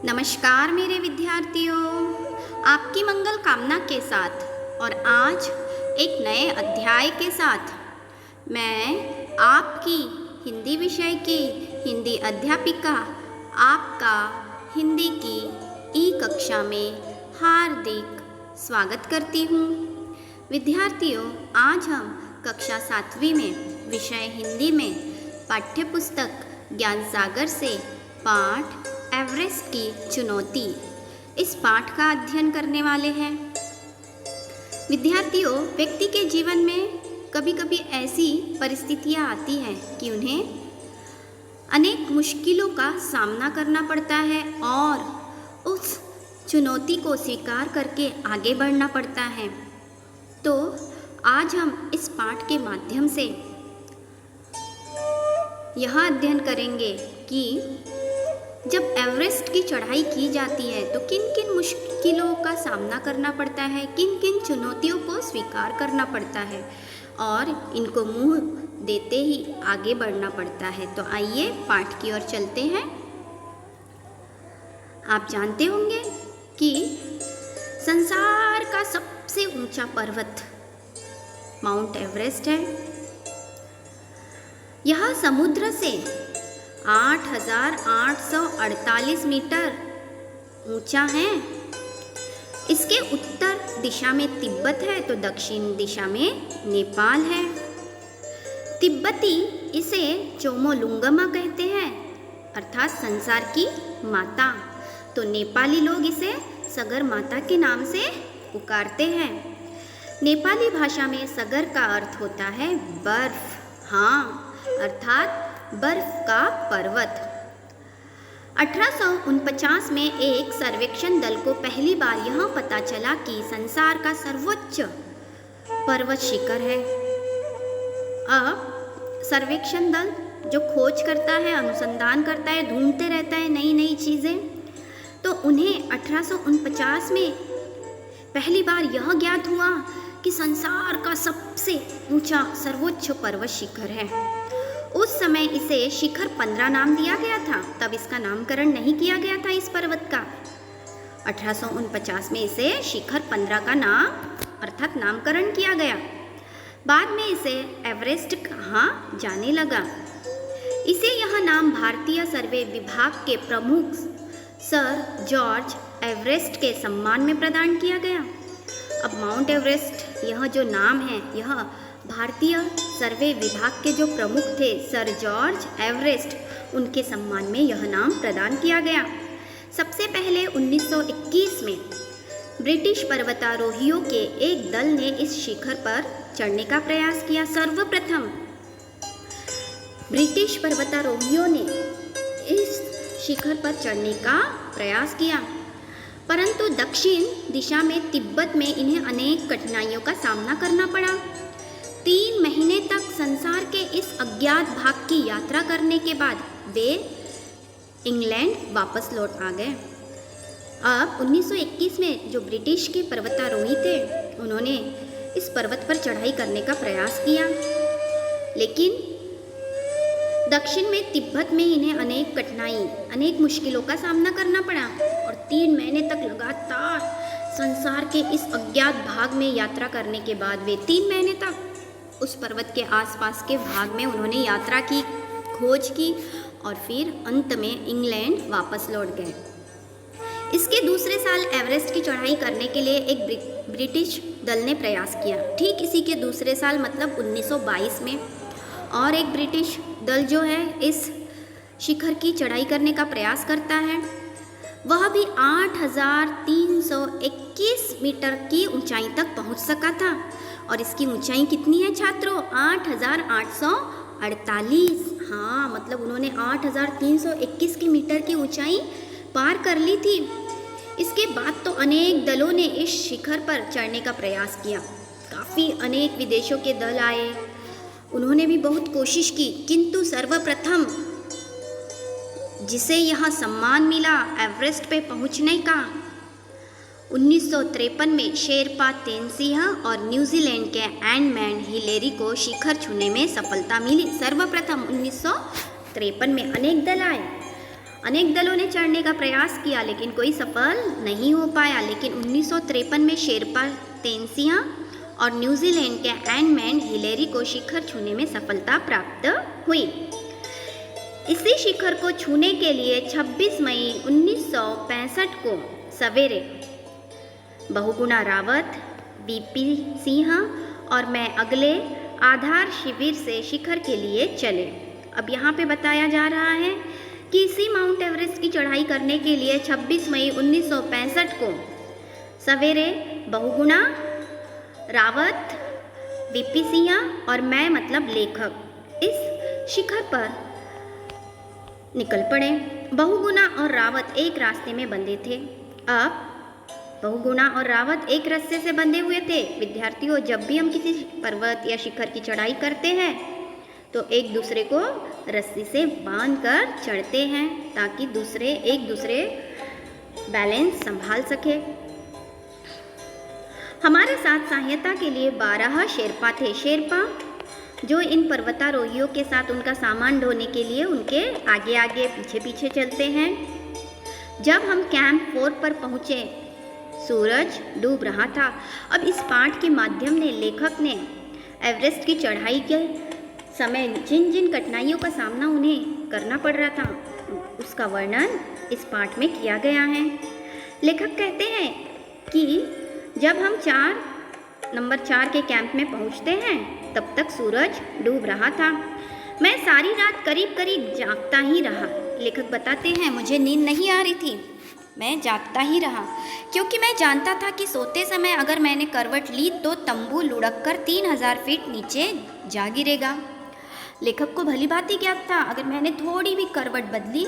नमस्कार मेरे विद्यार्थियों, आपकी मंगल कामना के साथ और आज एक नए अध्याय के साथ मैं आपकी हिंदी विषय की हिंदी अध्यापिका आपका हिंदी की ई कक्षा में हार्दिक स्वागत करती हूँ। विद्यार्थियों, आज हम कक्षा 7वीं में विषय हिंदी में पाठ्यपुस्तक ज्ञान सागर से पाठ एवरेस्ट की चुनौती इस पाठ का अध्ययन करने वाले हैं। विद्यार्थियों, व्यक्ति के जीवन में कभी कभी ऐसी परिस्थितियां आती हैं कि उन्हें अनेक मुश्किलों का सामना करना पड़ता है और उस चुनौती को स्वीकार करके आगे बढ़ना पड़ता है। तो आज हम इस पाठ के माध्यम से यह अध्ययन करेंगे कि जब एवरेस्ट की चढ़ाई की जाती है तो किन किन मुश्किलों का सामना करना पड़ता है, किन किन चुनौतियों को स्वीकार करना पड़ता है और इनको मुंह देते ही आगे बढ़ना पड़ता है। तो आइए पाठ की ओर चलते हैं। आप जानते होंगे कि संसार का सबसे ऊंचा पर्वत माउंट एवरेस्ट है। यह समुद्र से 8,848 मीटर ऊंचा है। इसके उत्तर दिशा में तिब्बत है तो दक्षिण दिशा में नेपाल है। तिब्बती इसे चोमोलुंगमा कहते हैं अर्थात संसार की माता, तो नेपाली लोग इसे सगर माता के नाम से पुकारते हैं। नेपाली भाषा में सगर का अर्थ होता है बर्फ, हाँ अर्थात बर्फ का पर्वत। 1849 में एक सर्वेक्षण दल को पहली बार यह पता चला कि संसार का सर्वोच्च पर्वत शिखर है। अब सर्वेक्षण दल जो खोज करता है, अनुसंधान करता है, ढूंढते रहता है नई नई चीज़ें, तो उन्हें 1849 में पहली बार यह ज्ञात हुआ कि संसार का सबसे ऊंचा सर्वोच्च पर्वत शिखर है। उस समय इसे शिखर 15 नाम दिया गया था, तब इसका नामकरण नहीं किया गया था इस पर्वत का। 1849 में इसे शिखर 15 का नाम अर्थात नामकरण किया गया। बाद में इसे एवरेस्ट कहा जाने लगा। इसे यह नाम भारतीय सर्वे विभाग के प्रमुख सर जॉर्ज एवरेस्ट के सम्मान में प्रदान किया गया। अब माउंट एवरेस्ट यह जो नाम है, यह भारतीय सर्वे विभाग के जो प्रमुख थे सर जॉर्ज एवरेस्ट, उनके सम्मान में यह नाम प्रदान किया गया। सबसे पहले 1921 में ब्रिटिश पर्वतारोहियों के एक दल ने इस शिखर पर चढ़ने का प्रयास किया। सर्वप्रथम ब्रिटिश पर्वतारोहियों ने इस शिखर पर चढ़ने का प्रयास किया, परंतु दक्षिण दिशा में तिब्बत में इन्हें अनेक कठिनाइयों का सामना करना पड़ा। 3 महीने तक संसार के इस अज्ञात भाग की यात्रा करने के बाद वे इंग्लैंड वापस लौट आ गए। अब 1921 में जो ब्रिटिश के पर्वतारोही थे, उन्होंने इस पर्वत पर चढ़ाई करने का प्रयास किया, लेकिन दक्षिण में तिब्बत में इन्हें अनेक कठिनाई, अनेक मुश्किलों का सामना करना पड़ा और 3 महीने तक लगातार संसार के इस अज्ञात भाग में यात्रा करने के बाद वे 3 महीने तक उस पर्वत के आसपास के भाग में उन्होंने यात्रा की, खोज की और फिर अंत में इंग्लैंड वापस लौट गए। इसके दूसरे साल एवरेस्ट की चढ़ाई करने के लिए एक ब्रिटिश दल ने प्रयास किया। ठीक इसी के दूसरे साल मतलब 1922 में और एक ब्रिटिश दल जो है इस शिखर की चढ़ाई करने का प्रयास करता है। वह भी 8,321 मीटर की ऊंचाई तक पहुंच सका था। और इसकी ऊंचाई कितनी है छात्रों? 8,848। हाँ, मतलब उन्होंने 8,321 की मीटर की ऊंचाई पार कर ली थी। इसके बाद तो अनेक दलों ने इस शिखर पर चढ़ने का प्रयास किया। काफ़ी अनेक विदेशों के दल आए, उन्होंने भी बहुत कोशिश की, किंतु सर्वप्रथम जिसे यह सम्मान मिला एवरेस्ट पे पहुंचने का, 1953 में शेरपा तेनसिंह और न्यूजीलैंड के एडमंड हिलेरी को शिखर छूने में सफलता मिली। सर्वप्रथम 1953 में अनेक दल आए अनेक दलों ने चढ़ने का प्रयास किया लेकिन कोई सफल नहीं हो पाया। लेकिन 1953 में शेरपा तेंसिया और न्यूजीलैंड के एंडमैन हिलेरी को शिखर छूने में सफलता प्राप्त हुई। इसी शिखर को छूने के लिए 26 मई 1965 को सवेरे बहुगुणा रावत, वीपी सिंह और मैं अगले आधार शिविर से शिखर के लिए चले। अब यहाँ पे बताया जा रहा है कि इसी माउंट एवरेस्ट की चढ़ाई करने के लिए 26 मई 1965 को सवेरे बहुगुणा रावत, वीपी सिंह और मैं मतलब लेखक इस शिखर पर निकल पड़े। बहुगुणा और रावत एक रास्ते में बंधे थे। अब बहुगुणा और रावत एक रस्से से बंधे हुए थे। विद्यार्थियों, जब भी हम किसी पर्वत या शिखर की चढ़ाई करते हैं तो एक दूसरे को रस्सी से बांधकर चढ़ते हैं ताकि एक दूसरे बैलेंस संभाल सके। हमारे साथ सहायता के लिए 12 शेरपा थे। शेरपा जो इन पर्वतारोहियों के साथ उनका सामान ढोने के लिए उनके आगे आगे पीछे पीछे चलते हैं। जब हम कैंप 4 पर पहुँचे, सूरज डूब रहा था। अब इस पाठ के माध्यम ने लेखक ने एवरेस्ट की चढ़ाई के समय जिन जिन कठिनाइयों का सामना उन्हें करना पड़ रहा था उसका वर्णन इस पाठ में किया गया है। लेखक कहते हैं कि जब हम नंबर 4 के कैंप में पहुंचते हैं तब तक सूरज डूब रहा था। मैं सारी रात करीब करीब जागता ही रहा। लेखक बताते हैं, मुझे नींद नहीं आ रही थी, मैं जागता ही रहा क्योंकि मैं जानता था कि सोते समय अगर मैंने करवट ली तो तंबू लुढ़क कर 3000 फीट नीचे जा गिरेगा। लेखक को भली भांति ज्ञात था अगर मैंने थोड़ी भी करवट बदली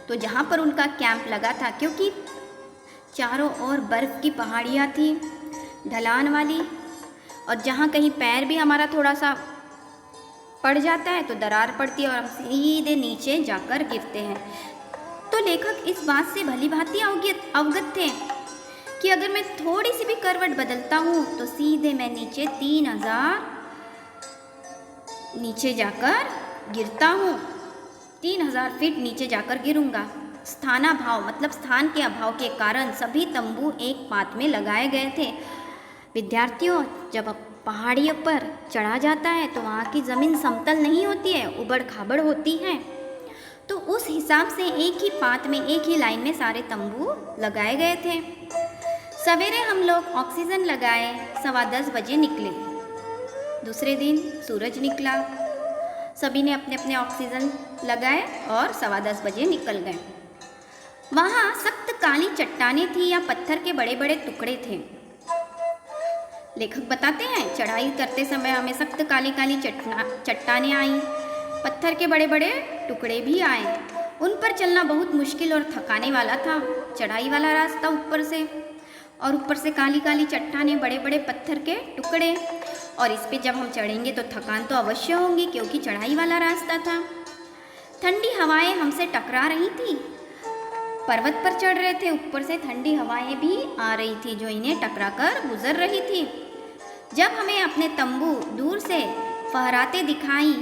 तो जहाँ पर उनका कैंप लगा था, क्योंकि चारों ओर बर्फ़ की पहाड़ियाँ थी ढलान वाली, और जहाँ कहीं पैर भी हमारा थोड़ा सा पड़ जाता है तो दरार पड़ती है और हम सीधे नीचे जाकर गिरते हैं। तो लेखक इस बात से भली भांति अवगत थे कि अगर मैं थोड़ी सी भी करवट बदलता हूँ तो सीधे मैं नीचे 3000 नीचे जाकर गिरता हूँ, 3000 फीट नीचे जाकर गिरूंगा। स्थानाभाव मतलब स्थान के अभाव के कारण सभी तंबू एक पात में लगाए गए थे। विद्यार्थियों, जब पहाड़ियों पर चढ़ा जाता है तो वहाँ की ज़मीन समतल नहीं होती है, उबड़ खाबड़ होती है। तो उस हिसाब से एक ही पात में एक ही लाइन में सारे तंबू लगाए गए थे। सवेरे हम लोग ऑक्सीजन लगाए 10:15 बजे निकले। दूसरे दिन सूरज निकला, सभी ने अपने अपने ऑक्सीजन लगाए और 10:15 बजे निकल गए। वहाँ सख्त काली चट्टानें थी या पत्थर के बड़े बड़े टुकड़े थे। लेखक बताते हैं, चढ़ाई करते समय हमें सख्त काली काली चट्टानें आई, पत्थर के बड़े बड़े टुकड़े भी आए। उन पर चलना बहुत मुश्किल और थकाने वाला था। चढ़ाई वाला रास्ता ऊपर से, और ऊपर से काली काली चट्टानें, बड़े बड़े पत्थर के टुकड़े, और इस पे जब हम चढ़ेंगे तो थकान तो अवश्य होंगी क्योंकि चढ़ाई वाला रास्ता था। ठंडी हवाएं हमसे टकरा रही थी। पर्वत पर चढ़ रहे थे, ऊपर से ठंडी हवाएं भी आ रही थी जो इन्हें टकरा कर गुजर रही थी। जब हमें अपने तंबू दूर से फहराते दिखाई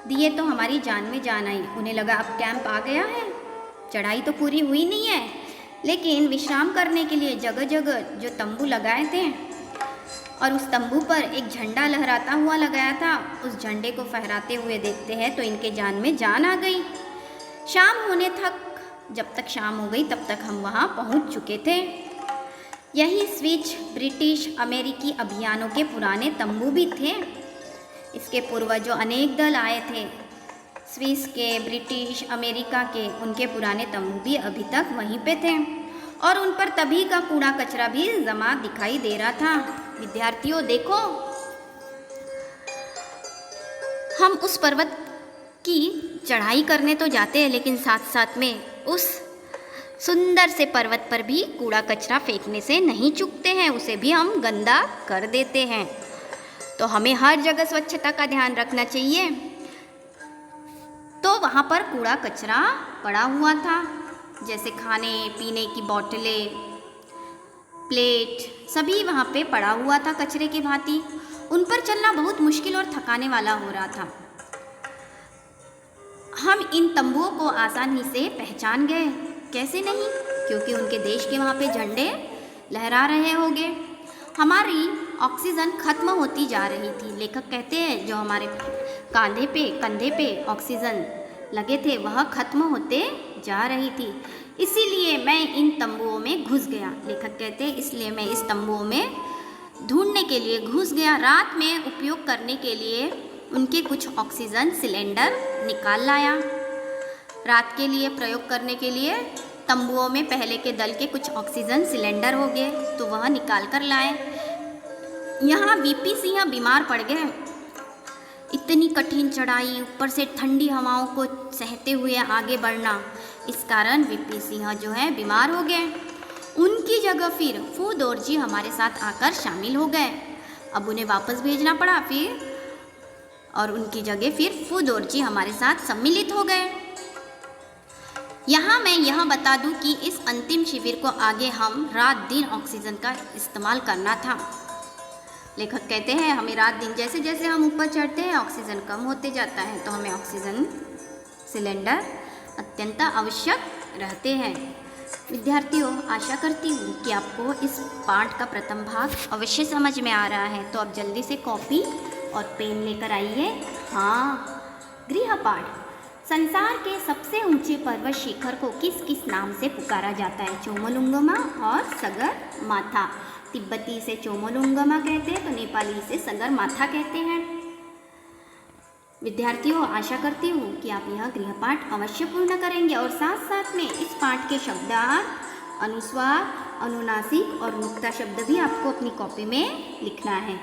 दिए तो हमारी जान में जान आई। उन्हें लगा अब कैंप आ गया है, चढ़ाई तो पूरी हुई नहीं है, लेकिन विश्राम करने के लिए जगह जगह जो तंबू लगाए थे और उस तंबू पर एक झंडा लहराता हुआ लगाया था, उस झंडे को फहराते हुए देखते हैं तो इनके जान में जान आ गई। शाम होने तक, जब तक शाम हो गई तब तक हम वहाँ पहुँच चुके थे। यही स्विच, ब्रिटिश, अमेरिकी अभियानों के पुराने तंबू भी थे। इसके पूर्वजों अनेक दल आए थे, स्विस के, ब्रिटिश, अमेरिका के, उनके पुराने तंबू भी अभी तक वहीं पे थे और उन पर तभी का कूड़ा कचरा भी जमा दिखाई दे रहा था। विद्यार्थियों देखो, हम उस पर्वत की चढ़ाई करने तो जाते हैं लेकिन साथ साथ में उस सुंदर से पर्वत पर भी कूड़ा कचरा फेंकने से नहीं चूकते हैं, उसे भी हम गंदा कर देते हैं। तो हमें हर जगह स्वच्छता का ध्यान रखना चाहिए। तो वहाँ पर कूड़ा कचरा पड़ा हुआ था, जैसे खाने पीने की बोतलें, प्लेट, सभी वहाँ पे पड़ा हुआ था कचरे की भांति। उन पर चलना बहुत मुश्किल और थकाने वाला हो रहा था। हम इन तंबुओं को आसानी से पहचान गए। कैसे नहीं, क्योंकि उनके देश के वहाँ पे झंडे लहरा रहे होंगे। हमारी ऑक्सीजन खत्म होती जा रही थी। लेखक कहते हैं जो हमारे कंधे पे ऑक्सीजन लगे थे वह खत्म होते जा रही थी, इसीलिए मैं इन तंबुओं में घुस गया। लेखक कहते हैं इसलिए मैं इस तंबुओं में ढूंढने के लिए घुस गया। रात में उपयोग करने के लिए उनके कुछ ऑक्सीजन सिलेंडर निकाल लाया। रात के लिए प्रयोग करने के लिए तंबुओं में पहले के दल के कुछ ऑक्सीजन सिलेंडर हो गए तो वह निकाल कर लाए। यहाँ वीपी सिंह बीमार पड़ गए। इतनी कठिन चढ़ाई, ऊपर से ठंडी हवाओं को सहते हुए आगे बढ़ना, इस कारण वीपी सिंह जो है बीमार हो गए। उनकी जगह फिर फू दोरजी हमारे साथ आकर शामिल हो गए। अब उन्हें वापस भेजना पड़ा फिर, और उनकी जगह फिर फू दोरजी हमारे साथ सम्मिलित हो गए। यहाँ मैं यह बता दूं कि इस अंतिम शिविर को आगे हम रात दिन ऑक्सीजन का इस्तेमाल करना था। लेखक कहते हैं हमें रात दिन जैसे जैसे हम ऊपर चढ़ते हैं ऑक्सीजन कम होते जाता है, तो हमें ऑक्सीजन सिलेंडर अत्यंत आवश्यक रहते हैं। विद्यार्थियों, आशा करती हूँ कि आपको इस पाठ का प्रथम भाग अवश्य समझ में आ रहा है। तो आप जल्दी से कॉपी और पेन लेकर आइए। हाँ, गृहपाठ। संसार के सबसे ऊंचे पर्वत शिखर को किस किस नाम से पुकारा जाता है? चोमोलुंगमा और सगर माथा। तिब्बती से चोमोलुंगमा कहते हैं तो नेपाली से सगर माथा कहते हैं। विद्यार्थियों, आशा करती हूँ कि आप यह गृहपाठ अवश्य पूर्ण करेंगे और साथ साथ में इस पाठ के शब्दार्थ, अनुस्वार, अनुनासिक और नुक्ता शब्द भी आपको अपनी कॉपी में लिखना है।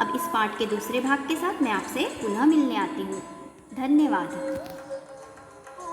अब इस पाठ के दूसरे भाग के साथ मैं आपसे पुनः मिलने आती हूँ। धन्यवाद।